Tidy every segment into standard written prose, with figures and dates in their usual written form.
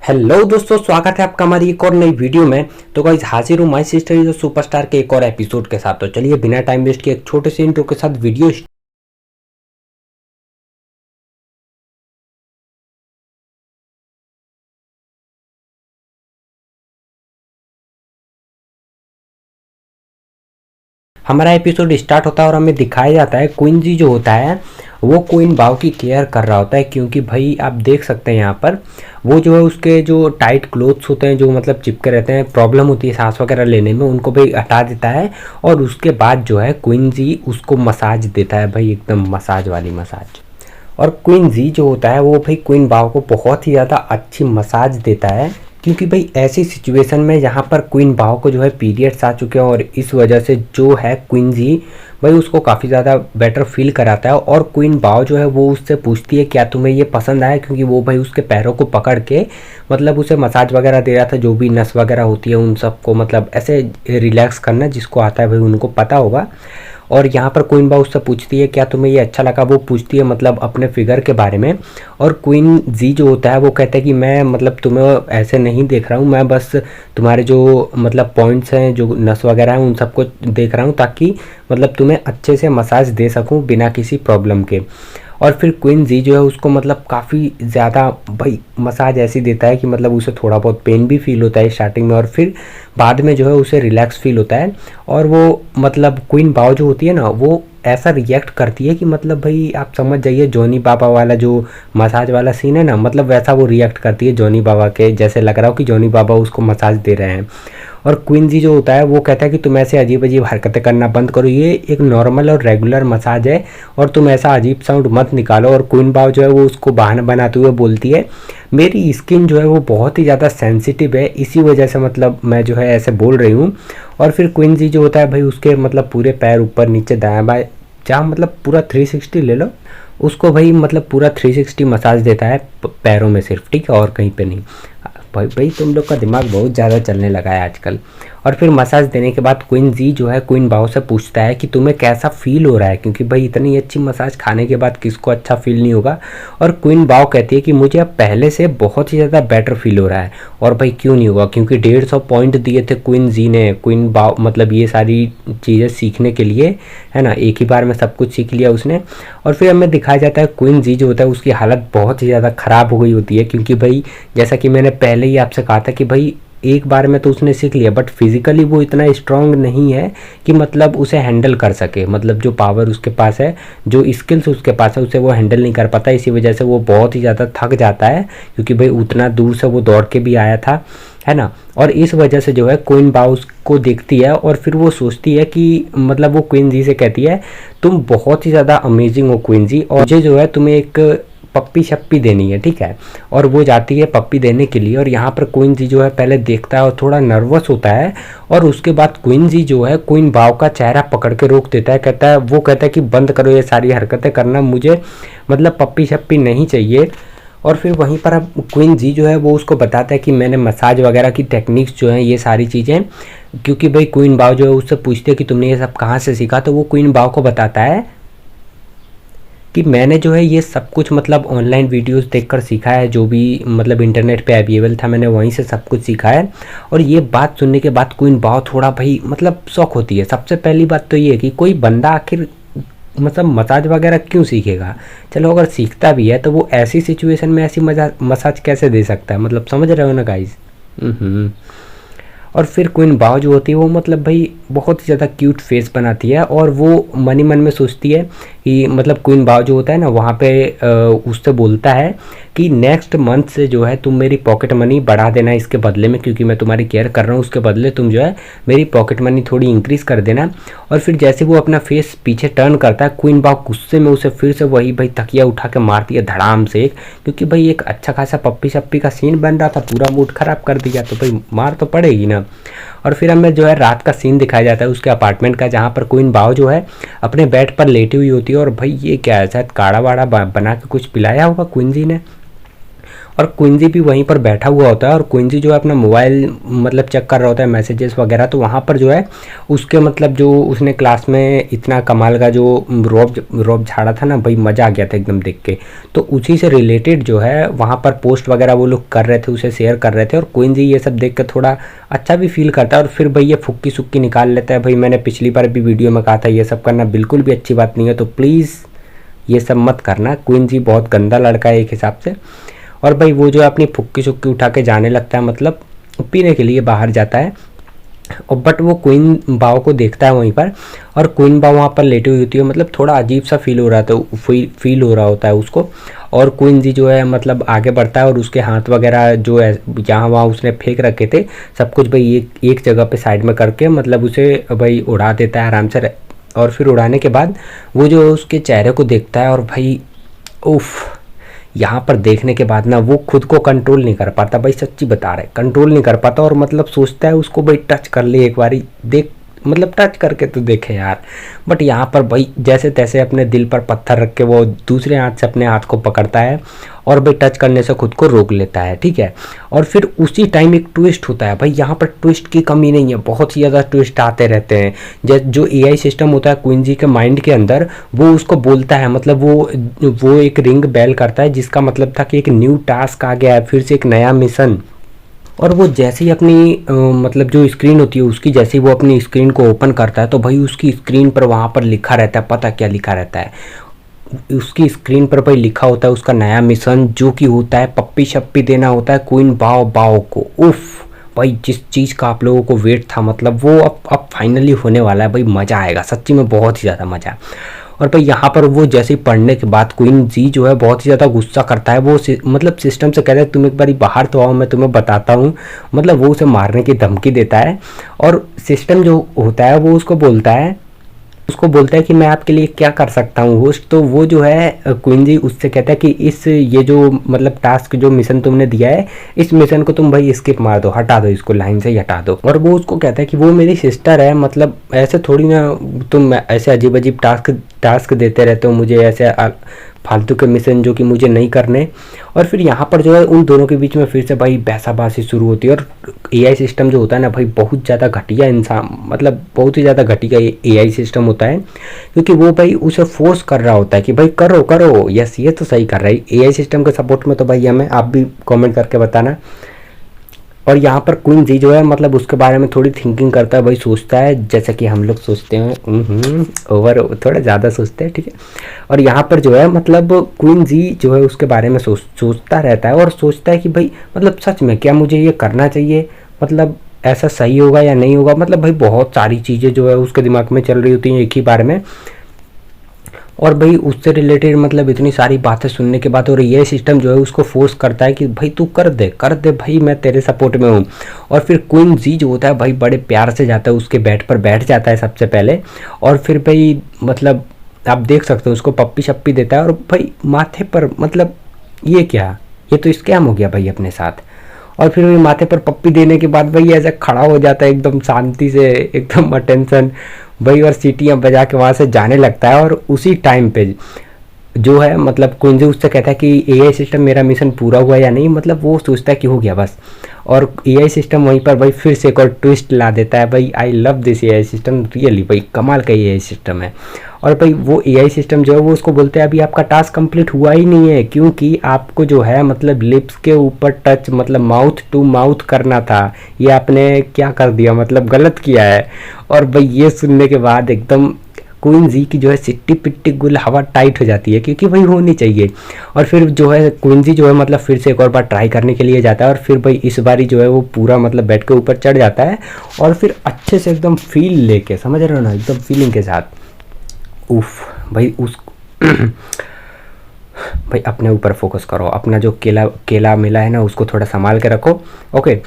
Hello दोस्तों, स्वागत है आपका हमारी एक और नई वीडियो में। तो गाइस हाजिर हूँ my sister is a superstar के एक और एपिसोड के साथ। तो चलिए बिना टाइम वेस्ट किए एक छोटे से इंट्रो के साथ वीडियो। हमारा एपिसोड स्टार्ट होता है और हमें दिखाया जाता है क्वीन जी जो होता है वो क्वीन बाव की केयर कर रहा होता है, क्योंकि भाई आप देख सकते हैं यहाँ पर वो जो है उसके जो टाइट क्लोथ्स होते हैं जो मतलब चिपके रहते हैं, प्रॉब्लम होती है सांस वगैरह लेने में, उनको भाई हटा देता है। और उसके बाद जो है क्वीन जी उसको मसाज देता है भाई, एकदम मसाज वाली मसाज। और क्वीन जी जो होता है वो भाई क्वीन बाव को बहुत ही ज़्यादा अच्छी मसाज देता है, क्योंकि भाई ऐसी सिचुएशन में यहाँ पर क्वीन बाव को जो है पीरियड्स आ चुके हैं और इस वजह से जो है क्वीन जी भाई उसको काफ़ी ज़्यादा बेटर फील कराता है। और क्वीन बाव जो है वो उससे पूछती है क्या तुम्हें ये पसंद आया, क्योंकि वो भाई उसके पैरों को पकड़ के मतलब उसे मसाज वगैरह दे रहा था, जो भी नस वगैरह होती है उन सबको मतलब ऐसे रिलैक्स करना, जिसको आता है भाई उनको पता होगा। और यहाँ पर क्वीन बा उससे पूछती है क्या तुम्हें ये अच्छा लगा, वो पूछती है मतलब अपने फिगर के बारे में। और क्वीन जी जो होता है वो कहता है कि मैं मतलब तुम्हें ऐसे नहीं देख रहा हूँ, मैं बस तुम्हारे जो मतलब पॉइंट्स हैं जो नस वगैरह हैं उन सबको देख रहा हूँ, ताकि मतलब तुम्हें अच्छे से मसाज दे सकूँ बिना किसी प्रॉब्लम के। और फिर क्वीन जी जो है उसको मतलब काफ़ी ज़्यादा भाई मसाज ऐसी देता है कि मतलब उसे थोड़ा बहुत पेन भी फील होता है स्टार्टिंग में, और फिर बाद में जो है उसे रिलैक्स फील होता है। और वो मतलब क्वीन बाव जो होती है ना वो ऐसा रिएक्ट करती है कि मतलब भाई आप समझ जाइए जॉनी बाबा वाला जो मसाज वाला सीन है ना, मतलब वैसा वो रिएक्ट करती है जॉनी बाबा के जैसे, लग रहा हो कि जॉनी बाबा उसको मसाज दे रहे हैं। और क्वीन जी जो होता है वो कहता है कि तुम ऐसे अजीब अजीब हरकतें करना बंद करो, ये एक नॉर्मल और रेगुलर मसाज है और तुम ऐसा अजीब साउंड मत निकालो। और क्वीन बाव जो है वो उसको बहाना बनाते हुए बोलती है मेरी स्किन जो है वो बहुत ही ज़्यादा सेंसिटिव है, इसी वजह से मतलब मैं जो है ऐसे बोल रही हूँ। और फिर क्वीन जी जो होता है भाई उसके मतलब पूरे पैर ऊपर नीचे दाएं बाएं जहाँ मतलब पूरा 360 ले लो उसको भाई, मतलब पूरा 360 मसाज देता है पैरों में सिर्फ, ठीक है, और कहीं पे नहीं। भाई भाई तुम लोग का दिमाग बहुत ज़्यादा चलने लगा है आजकल। और फिर मसाज देने के बाद क्वीन जी जो है क्वीन बाव से पूछता है कि तुम्हें कैसा फील हो रहा है, क्योंकि भाई इतनी अच्छी मसाज खाने के बाद किसको अच्छा फील नहीं होगा। और क्वीन बाव कहती है कि मुझे अब पहले से बहुत ही ज़्यादा बेटर फील हो रहा है। और भाई क्यों नहीं होगा, क्योंकि 150 पॉइंट दिए थे क्वीन जी ने क्वीन बाव मतलब ये सारी चीज़ें सीखने के लिए, है ना, एक ही बार में सब कुछ सीख लिया उसने। और फिर हमें दिखाया जाता है क्वीन जी जो होता है उसकी हालत बहुत ही ज़्यादा ख़राब हो गई होती है, क्योंकि भाई जैसा कि मैंने पहले ही आपसे कहा था कि भाई एक बार में तो उसने सीख लिया बट फिजिकली वो इतना स्ट्रांग नहीं है कि मतलब उसे हैंडल कर सके, मतलब जो पावर उसके पास है, जो स्किल्स उसके पास है उसे वो हैंडल नहीं कर पाता। इसी वजह से वो बहुत ही ज़्यादा थक जाता है, क्योंकि भाई उतना दूर से वो दौड़ के भी आया था, है ना। और इस वजह से जो है क्वीन बाव को देखती है और फिर वो सोचती है कि मतलब वो क्वीन जी से कहती है तुम बहुत ही ज़्यादा अमेजिंग हो क्वीन जी, और मुझे जो है तुम्हें एक पप्पी शप्पी देनी है, ठीक है। और वो जाती है पप्पी देने के लिए, और यहाँ पर क्वीन जी जो है पहले देखता है और थोड़ा नर्वस होता है, और उसके बाद क्वीन जी जो है क्वीन बाव का चेहरा पकड़ के रोक देता है, कहता है वो कहता है कि बंद करो ये सारी हरकतें करना, मुझे मतलब पप्पी शप्पी नहीं चाहिए। और फिर वहीं पर अब क्वीन जी जो है वो उसको बताता है कि मैंने मसाज वगैरह की टेक्निक्स जो हैं ये सारी चीज़ें, क्योंकि भाई क्वीन बाव जो है उससे पूछते हैं कि तुमने ये सब कहाँ से सीखा, तो वो क्वीन बाव को बताता है कि मैंने जो है ये सब कुछ मतलब ऑनलाइन वीडियोस देखकर सीखा है, जो भी मतलब इंटरनेट पे अवेलेबल था मैंने वहीं से सब कुछ सीखा है। और ये बात सुनने के बाद क्वीन बाव थोड़ा भाई मतलब शौक होती है। सबसे पहली बात तो ये है कि कोई बंदा आखिर मतलब मसाज वगैरह क्यों सीखेगा, चलो अगर सीखता भी है तो वो ऐसी सिचुएशन में ऐसी मसाज कैसे दे सकता है, मतलब समझ रहे हो ना गाइज। और फिर क्वीन बाव जो होती है वो मतलब भाई बहुत ही ज़्यादा क्यूट फेस बनाती है, और वो मन ही मन में सोचती है कि मतलब क्वीन बाव जो होता है ना वहाँ पे उससे बोलता है कि नेक्स्ट मंथ से जो है तुम मेरी पॉकेट मनी बढ़ा देना इसके बदले में, क्योंकि मैं तुम्हारी केयर कर रहा हूँ उसके बदले तुम जो है मेरी पॉकेट मनी थोड़ी इंक्रीज़ कर देना। और फिर जैसे वो अपना फेस पीछे टर्न करता है क्वीन बाव गुस्से में उसे फिर से वही भाई तकिया उठा के मारती है धड़ाम से, क्योंकि भाई एक अच्छा खासा पप्पी शप्पी का सीन बन रहा था, पूरा मूड ख़राब कर दिया, तो भाई मार तो पड़ेगी ना। और फिर हमें जो है रात का सीन दिखाया जाता है उसके अपार्टमेंट का, जहाँ पर क्वीन बाव जो है अपने बेड पर लेटी हुई होती है, और भाई ये क्या है, शायद काढ़ा वाड़ा बना के कुछ पिलाया होगा क्वीन जी ने। और क्विंजी भी वहीं पर बैठा हुआ होता है और क्विंजी जो है अपना मोबाइल मतलब चेक कर रहा होता है, मैसेजेस वगैरह। तो वहाँ पर जो है उसके मतलब जो उसने क्लास में इतना कमाल का जो रौब झाड़ा था ना भाई, मज़ा आ गया था एकदम देख के। तो उसी से रिलेटेड जो है वहाँ पर पोस्ट वगैरह वो लोग कर रहे थे, उसे शेयर कर रहे थे, और क्विंजी ये सब देख कर थोड़ा अच्छा भी फील करता है। और फिर भाई ये फुक्की सुक्की निकाल लेता है। भाई मैंने पिछली बार भी वीडियो में कहा था ये सब करना बिल्कुल भी अच्छी बात नहीं है, तो प्लीज़ ये सब मत करना। क्विंजी बहुत गंदा लड़का है एक हिसाब से। और भाई वो जो है अपनी फुक्की सुक्की उठा के जाने लगता है, मतलब पीने के लिए बाहर जाता है। और बट वो क्वीन बाव को देखता है वहीं पर, और क्वीन बाव वहाँ पर लेटी हुई होती है, मतलब थोड़ा अजीब सा फील हो रहा था, फील हो रहा होता है उसको। और क्वीन जी जो है मतलब आगे बढ़ता है और उसके हाथ वगैरह जो है जहाँ वहाँ उसने फेंक रखे थे सब कुछ भाई एक जगह पे साइड में करके मतलब उसे भाई उड़ा देता है आराम से। और फिर उड़ाने के बाद वो जो उसके चेहरे को देखता है और भाई उफ, यहाँ पर देखने के बाद ना वो खुद को कंट्रोल नहीं कर पाता भाई, सच्ची बता रहे कंट्रोल नहीं कर पाता। और मतलब सोचता है उसको भाई टच कर ले एक बारी, देख मतलब टच करके तो देखे यार। बट यहाँ पर भाई जैसे तैसे अपने दिल पर पत्थर रख के वो दूसरे हाथ से अपने हाथ को पकड़ता है और भाई टच करने से खुद को रोक लेता है, ठीक है। और फिर उसी टाइम एक ट्विस्ट होता है भाई, यहाँ पर ट्विस्ट की कमी नहीं है, बहुत ही ज़्यादा ट्विस्ट आते रहते हैं। जो एआई सिस्टम होता है क्वीन के माइंड के अंदर, वो उसको बोलता है, मतलब वो एक रिंग बेल करता है जिसका मतलब था कि एक न्यू टास्क आ गया है, फिर से एक नया मिशन। और वो जैसे ही अपनी मतलब जो स्क्रीन होती है उसकी, जैसे ही वो अपनी स्क्रीन को ओपन करता है तो भाई उसकी स्क्रीन पर वहाँ पर लिखा रहता है, पता क्या लिखा रहता है, उसकी स्क्रीन पर भाई लिखा होता है उसका नया मिशन, जो कि होता है पप्पी शप्पी देना होता है क्वीन बाव बाव को। उफ भाई, जिस चीज़ का आप लोगों को वेट था मतलब वो अब फाइनली होने वाला है भाई, मज़ा आएगा सच्ची में, बहुत ही ज़्यादा मज़ा। और भाई यहाँ पर वो जैसे ही पढ़ने के बाद क्वीन जी जो है बहुत ही ज़्यादा गुस्सा करता है। वो मतलब सिस्टम से कहता है तुम एक बारी बाहर तो आओ, मैं तुम्हें बताता हूँ, मतलब वो उसे मारने की धमकी देता है। और सिस्टम जो होता है वो उसको बोलता है कि मैं आपके लिए क्या कर सकता हूँ होस्ट। तो वो जो है क्वीन जी उससे कहता है कि ये जो मतलब टास्क जो मिशन तुमने दिया है, इस मिशन को तुम भाई स्किप मार दो, हटा दो, इसको लाइन से ही हटा दो। और वो उसको कहता है कि वो मेरी सिस्टर है, मतलब ऐसे थोड़ी ना तुम ऐसे अजीब अजीब टास्क देते रहते हो मुझे, ऐसे फालतू के मिशन जो कि मुझे नहीं करने। और फिर यहाँ पर जो है उन दोनों के बीच में फिर से भाई बहसाबाजी शुरू होती है। और एआई सिस्टम जो होता है ना भाई, बहुत ज़्यादा घटिया इंसान, मतलब बहुत ही ज़्यादा घटिया एआई सिस्टम होता है, क्योंकि वो भाई उसे फोर्स कर रहा होता है कि भाई करो करो, यस ये तो सही कर रहा है। एआई सिस्टम के सपोर्ट में तो भाई हमें आप भी कमेंट करके बताना। और यहाँ पर क्वीन जी जो है मतलब उसके बारे में थोड़ी थिंकिंग करता है भाई, सोचता है जैसा कि हम लोग सोचते हैं, ओवर थोड़ा ज़्यादा सोचते हैं, ठीक है। और यहाँ पर जो है मतलब क्वीन जी जो है उसके बारे में सोचता रहता है और सोचता है कि भाई मतलब सच में क्या मुझे ये करना चाहिए, मतलब ऐसा सही होगा या नहीं होगा। मतलब भाई बहुत सारी चीज़ें जो है उसके दिमाग में चल रही होती हैं एक ही बार में। और भाई उससे रिलेटेड मतलब इतनी सारी बातें सुनने के बाद और ये सिस्टम जो है उसको फोर्स करता है कि भाई तू कर दे भाई, मैं तेरे सपोर्ट में हूँ। और फिर क्वीन जी जो होता है भाई बड़े प्यार से जाता है उसके बेड पर बैठ जाता है सबसे पहले। और फिर भाई मतलब आप देख सकते हो उसको पप्पी शप्पी देता है। और भाई माथे पर मतलब ये क्या, ये तो स्कैम हो गया भाई अपने साथ। और फिर वही माथे पर पप्पी देने के बाद भाई ऐसे खड़ा हो जाता है एकदम शांति से, एकदम अटेंशन भाई, और सीटियाँ बजा के वहाँ से जाने लगता है। और उसी टाइम पे जो है मतलब कुंजी उससे कहता है कि एआई सिस्टम मेरा मिशन पूरा हुआ या नहीं, मतलब वो सोचता है कि हो गया बस। और एआई सिस्टम वहीं पर भाई फिर से एक और ट्विस्ट ला देता है भाई, I love this AI system, really भाई कमाल का एआई सिस्टम है। और भाई वो एआई सिस्टम जो है वो उसको बोलते हैं अभी आपका टास्क कंप्लीट हुआ ही नहीं है, क्योंकि आपको जो है मतलब लिप्स के ऊपर टच मतलब माउथ टू माउथ करना था, ये आपने क्या कर दिया, मतलब गलत किया है। और भाई ये सुनने के बाद एकदम क्वीन जी की जो है सिट्टी पिट्टी गुल हवा टाइट हो जाती है, क्योंकि भाई होनी चाहिए। और फिर जो है क्वीन जी जो है मतलब फिर से एक और बार ट्राई करने के लिए जाता है। और फिर भाई इस बारी जो है वो पूरा मतलब बेड के ऊपर चढ़ जाता है और फिर अच्छे से एकदम फील लेके, समझ रहे हो ना, एकदम फीलिंग के साथ। उफ भाई उस भाई अपने ऊपर फोकस करो, अपना जो केला मिला है ना उसको थोड़ा संभाल के रखो, ओके।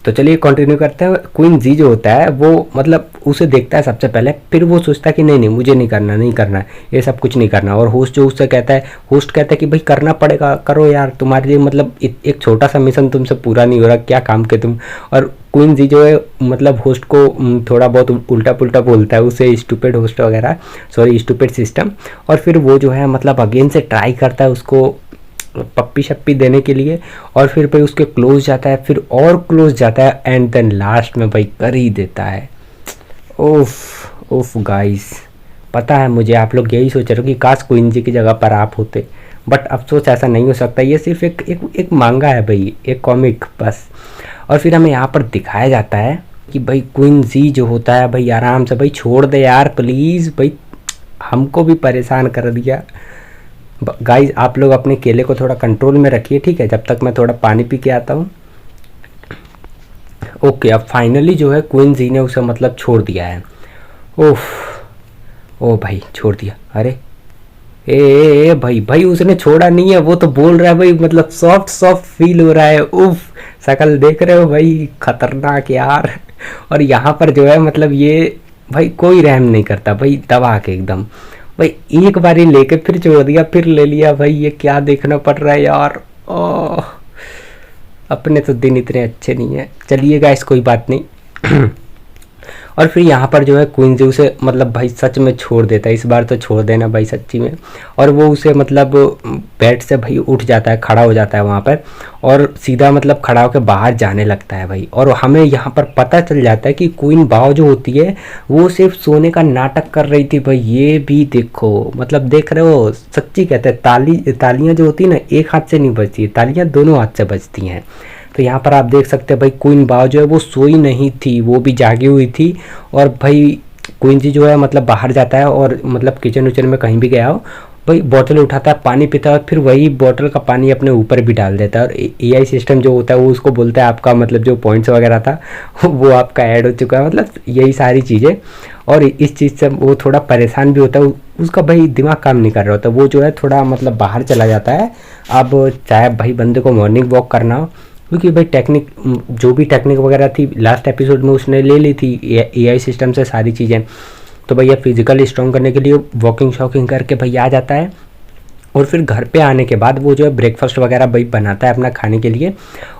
तो चलिए कंटिन्यू करते हैं। क्वीन जी जो होता है वो मतलब उसे देखता है सबसे पहले, फिर वो सोचता है कि नहीं मुझे नहीं करना, ये सब कुछ नहीं करना। और होस्ट जो उससे कहता है, होस्ट कहता है कि भाई करना पड़ेगा, करो यार, तुम्हारे लिए मतलब एक छोटा सा मिशन तुमसे पूरा नहीं हो रहा, क्या काम के तुम। और क्वीन जी जो है मतलब होस्ट को थोड़ा बहुत उल्टा पुल्टा बोलता है उसे, स्टूपिड होस्ट वगैरह, सॉरी स्टूपिड सिस्टम। और फिर वो जो है मतलब अगेन से ट्राई करता है उसको पप्पी शप्पी देने के लिए, और फिर भाई उसके क्लोज जाता है, फिर और क्लोज जाता है, एंड देन लास्ट में भाई कर ही देता है। उफ उफ गाइस, पता है मुझे आप लोग यही सोच रहे हो कि काश क्वीन जी की जगह पर आप होते, बट अफसोस ऐसा नहीं हो सकता। ये सिर्फ एक मांगा है भाई, एक कॉमिक बस। और फिर हमें यहाँ पर दिखाया जाता है कि भाई क्वीन जी जो होता है भाई आराम से भाई छोड़ दे यार प्लीज़, भाई हमको भी परेशान कर दिया। गाइस आप लोग अपने केले को थोड़ा कंट्रोल में रखिए, ठीक है, जब तक मैं थोड़ा पानी पी के आता हूँ। ओके, अब फाइनली जो है क्वीन जी ने उसे मतलब छोड़ दिया है। ओह ओ भाई छोड़ दिया। अरे ए भाई भाई उसने छोड़ा नहीं है, वो तो बोल रहा है भाई, मतलब सॉफ्ट सॉफ्ट फील हो रहा है। उफ, शक्ल देख रहे हो भाई, खतरनाक यार। और यहाँ पर जो है मतलब ये भाई कोई रहम नहीं करता भाई, दबा के एकदम भाई एक बारी लेके फिर छोड़ दिया, फिर ले लिया भाई। ये क्या देखना पड़ रहा है यार। ओह, अपने तो दिन इतने अच्छे नहीं है। चलिए गाइस कोई बात नहीं। और फिर यहाँ पर जो है क्वीन जी उसे मतलब भाई सच में छोड़ देता है, इस बार तो छोड़ देना भाई सच्ची में। और वो उसे मतलब बेड से भाई उठ जाता है, खड़ा हो जाता है वहाँ पर, और सीधा मतलब खड़ा होकर बाहर जाने लगता है भाई। और हमें यहाँ पर पता चल जाता है कि क्वीन बाओ जो होती है वो सिर्फ सोने का नाटक कर रही थी भाई। ये भी देखो, मतलब देख रहे हो, सच्ची कहते हैं तालियाँ जो होती है ना एक हाथ से नहीं बजती है, तालियाँ दोनों हाथ से बजती हैं। तो यहाँ पर आप देख सकते हैं भाई क्वीन बाओ जो है वो सोई नहीं थी, वो भी जागी हुई थी। और भाई क्वीन जी जो है मतलब बाहर जाता है और मतलब किचन उचन में कहीं भी गया हो भाई, बोतल उठाता है, पानी पीता है, और फिर वही बोतल का पानी अपने ऊपर भी डाल देता है। और एआई सिस्टम जो होता है वो उसको बोलता है आपका मतलब जो पॉइंट्स वगैरह था वो आपका ऐड हो चुका है, मतलब यही सारी चीज़ें। और इस चीज़ से वो थोड़ा परेशान भी होता है, उसका भाई दिमाग काम नहीं कर रहा होता, वो जो है थोड़ा मतलब बाहर चला जाता है। अब चाहे भाई बंदे को मॉर्निंग वॉक करना हो, क्योंकि भाई टेक्निक जो भी टेक्निक वगैरह थी लास्ट एपिसोड में उसने ले ली थी एआई सिस्टम से सारी चीज़ें। तो भैया फिजिकली स्ट्रॉन्ग करने के लिए वॉकिंग शॉकिंग करके भैया आ जाता है। और फिर घर पे आने के बाद वो जो है ब्रेकफास्ट वगैरह भाई बनाता है अपना खाने के लिए।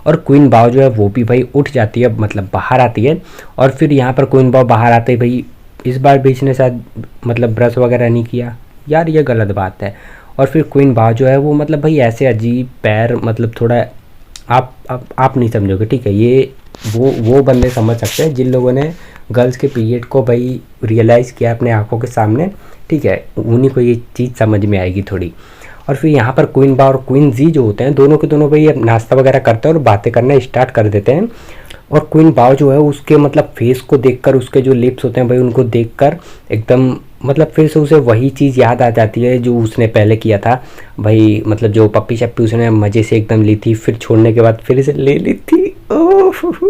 और क्वीन बाओ जो है वो भी भाई उठ जाती है, मतलब बाहर आती है। और फिर यहाँ पर क्वीन बाओ बाहर आते ही भाई इस बार भी इसने शायद मतलब ब्रश वगैरह नहीं किया यार, ये गलत बात है। और फिर क्वीन बाओ जो है वो मतलब भाई ऐसे अजीब पैर, मतलब थोड़ा आप नहीं समझोगे, ठीक है, ये वो बंदे समझ सकते हैं जिन लोगों ने गर्ल्स के पीरियड को भाई रियलाइज़ किया अपने आंखों के सामने, ठीक है, उन्हीं को ये चीज़ समझ में आएगी थोड़ी। और फिर यहाँ पर क्वीन बा और क्वीन जी जो होते हैं दोनों के दोनों भाई नाश्ता वगैरह करते हैं और बातें करना स्टार्ट कर देते हैं। और क्वीन बाओ जो है उसके मतलब फेस को देखकर, उसके जो लिप्स होते हैं भाई उनको देखकर एकदम मतलब फिर से उसे वही चीज़ याद आ जाती है जो उसने पहले किया था भाई, मतलब जो पप्पी शप्पी उसने मज़े से एकदम ली थी, फिर छोड़ने के बाद फिर से ले ली थी। ओह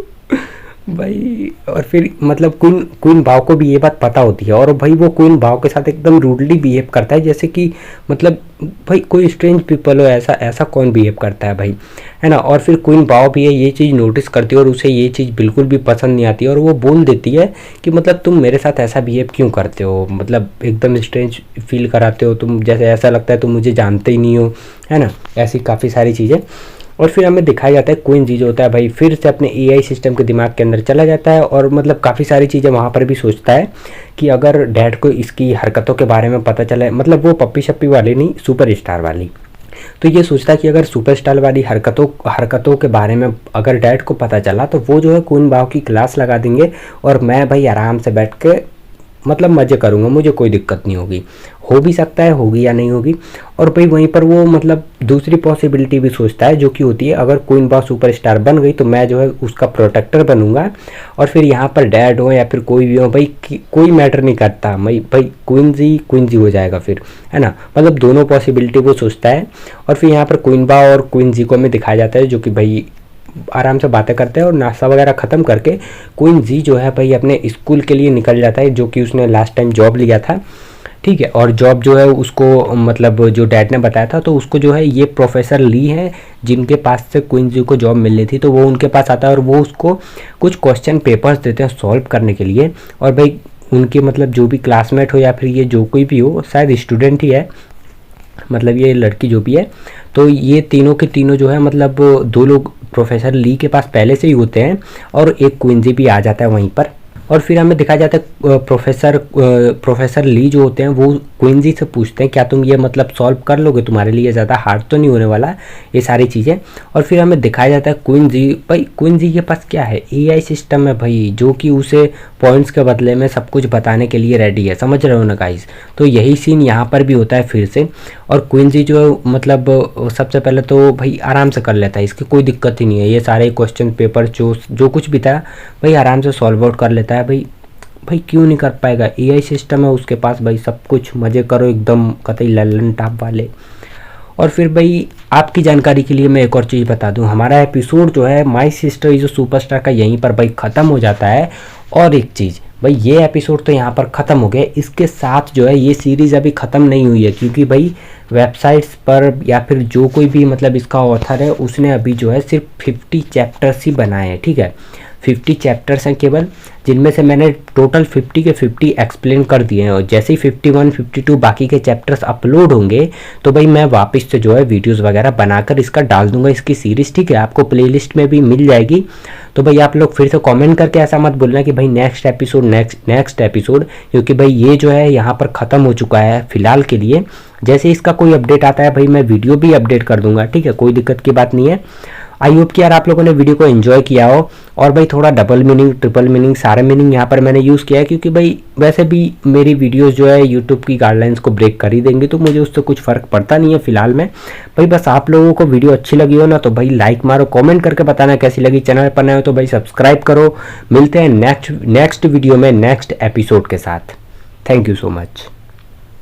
भाई, और फिर मतलब क्वीन बाओ को भी ये बात पता होती है, और भाई वो क्वीन बाओ के साथ एकदम रूडली बिहेव करता है, जैसे कि मतलब भाई कोई स्ट्रेंज पीपल हो, ऐसा ऐसा कौन बिहेव करता है भाई, है ना। और फिर क्वीन बाओ भी है ये चीज़ नोटिस करती है और उसे ये चीज़ बिल्कुल भी पसंद नहीं आती है, और वो बोल देती है कि मतलब तुम मेरे साथ ऐसा बिहेव क्यों करते हो, मतलब एकदम स्ट्रेंज फील कराते हो तुम, जैसे ऐसा लगता है तुम मुझे जानते ही नहीं हो, है ना, ऐसी काफ़ी सारी चीज़ें। और फिर हमें दिखाया जाता है क्वीन जी जो होता है भाई फिर से अपने एआई सिस्टम के दिमाग के अंदर चला जाता है, और मतलब काफ़ी सारी चीज़ें वहाँ पर भी सोचता है कि अगर डैड को इसकी हरकतों के बारे में पता चला, मतलब वो पप्पी शप्पी वाली नहीं, सुपर स्टार वाली, तो ये सोचता है कि अगर सुपर स्टार वाली हरकतों के बारे में अगर डैड को पता चला तो वो जो है क्वीन बाओ की क्लास लगा देंगे, और मैं भाई आराम से बैठ के मतलब मज़े करूँगा, मुझे कोई दिक्कत नहीं होगी। हो भी सकता है होगी या नहीं होगी। और भाई वहीं पर वो मतलब दूसरी पॉसिबिलिटी भी सोचता है जो कि होती है अगर क्वीन बाओ सुपरस्टार बन गई तो मैं जो है उसका प्रोटेक्टर बनूंगा, और फिर यहाँ पर डैड हो या फिर कोई भी हो भाई कोई मैटर नहीं करता, भाई क्वीन जी हो जाएगा फिर, है ना, मतलब दोनों पॉसिबिलिटी वो सोचता है। और फिर यहाँ पर क्वीन बाओ और क्वीन जी को हमें दिखाया जाता है जो कि भाई आराम से बातें करते हैं, और नाश्ता वगैरह ख़त्म करके क्वीन जी जो है भाई अपने स्कूल के लिए निकल जाता है, जो कि उसने लास्ट टाइम जॉब लिया था, ठीक है। और जॉब जो है उसको मतलब जो डैड ने बताया था तो उसको जो है ये प्रोफेसर ली है जिनके पास से क्वीन जी को जॉब मिलनी थी, तो वो उनके पास आता है और वो उसको कुछ क्वेश्चन पेपर्स देते हैं सॉल्व करने के लिए। और भाई उनके मतलब जो भी क्लासमेट हो या फिर ये जो कोई भी हो, शायद स्टूडेंट ही है, मतलब ये लड़की जो भी है, तो ये तीनों के तीनों जो है मतलब दो लोग प्रोफेसर ली के पास पहले से ही होते हैं, और एक क्वीन जी भी आ जाता है वहीं पर। और फिर हमें दिखाया जाता है प्रोफेसर ली जो होते हैं वो क्विंजी से पूछते हैं क्या तुम ये मतलब सॉल्व कर लोगे, तुम्हारे लिए ज़्यादा हार्ड तो नहीं होने वाला ये सारी चीज़ें। और फिर हमें दिखाया जाता है क्विंजी के पास क्या है, एआई सिस्टम है भाई, जो कि उसे पॉइंट्स के बदले में सब कुछ बताने के लिए रेडी है, समझ रहे हो ना गाइस। तो यही सीन यहाँ पर भी होता है फिर से। और क्विंजी जो है मतलब सबसे पहले तो भाई आराम से कर लेता है, इसकी कोई दिक्कत ही नहीं है, ये सारे क्वेश्चन पेपर जो कुछ भी था भाई आराम से सॉल्व आउट कर लेता है। भाई क्यों नहीं कर पाएगा, एआई सिस्टम है उसके पास भाई, सब कुछ मज़े करो एकदम कतई लल्लन टाप वाले। और फिर भाई आपकी जानकारी के लिए मैं एक और चीज़ बता दूं, हमारा एपिसोड जो है my sister is a superstar का यहीं पर भाई ख़त्म हो जाता है। और एक चीज़ भाई, ये एपिसोड तो यहाँ पर ख़त्म हो गया, इसके साथ जो है ये सीरीज़ अभी ख़त्म नहीं हुई है, क्योंकि भाई वेबसाइट्स पर या फिर जो कोई भी मतलब इसका ऑथर है उसने अभी जो है सिर्फ 50 चैप्टर्स ही बनाए हैं, ठीक है। 50 चैप्टर्स हैं केवल, जिनमें से मैंने टोटल 50 के 50 एक्सप्लेन कर दिए हैं। और जैसे ही 51, 52 बाकी के चैप्टर्स अपलोड होंगे तो भाई मैं वापस से जो है वीडियोस वगैरह बनाकर इसका डाल दूंगा, इसकी सीरीज़, ठीक है। आपको प्लेलिस्ट में भी मिल जाएगी। तो भाई आप लोग फिर से कमेंट करके ऐसा मत बोलना कि भाई नेक्स्ट एपिसोड, क्योंकि भाई ये जो है यहाँ पर ख़त्म हो चुका है फ़िलहाल के लिए। जैसे इसका कोई अपडेट आता है भाई मैं वीडियो भी अपडेट कर दूंगा, ठीक है, कोई दिक्कत की बात नहीं है। आई होप कि यार आप लोगों ने वीडियो को एंजॉय किया हो। और भाई थोड़ा डबल मीनिंग, ट्रिपल मीनिंग, सारे मीनिंग यहाँ पर मैंने यूज़ किया है, क्योंकि भाई वैसे भी मेरी वीडियोस जो है यूट्यूब की गाइडलाइंस को ब्रेक कर ही देंगे, तो मुझे उससे कुछ फ़र्क पड़ता नहीं है फ़िलहाल में। भाई बस आप लोगों को वीडियो अच्छी लगी हो ना तो भाई लाइक मारो, कमेंट करके बताना कैसी लगी। चैनल पर नए हो तो भाई सब्सक्राइब करो। मिलते हैं नेक्स्ट वीडियो में नेक्स्ट एपिसोड के साथ। Thank you so much.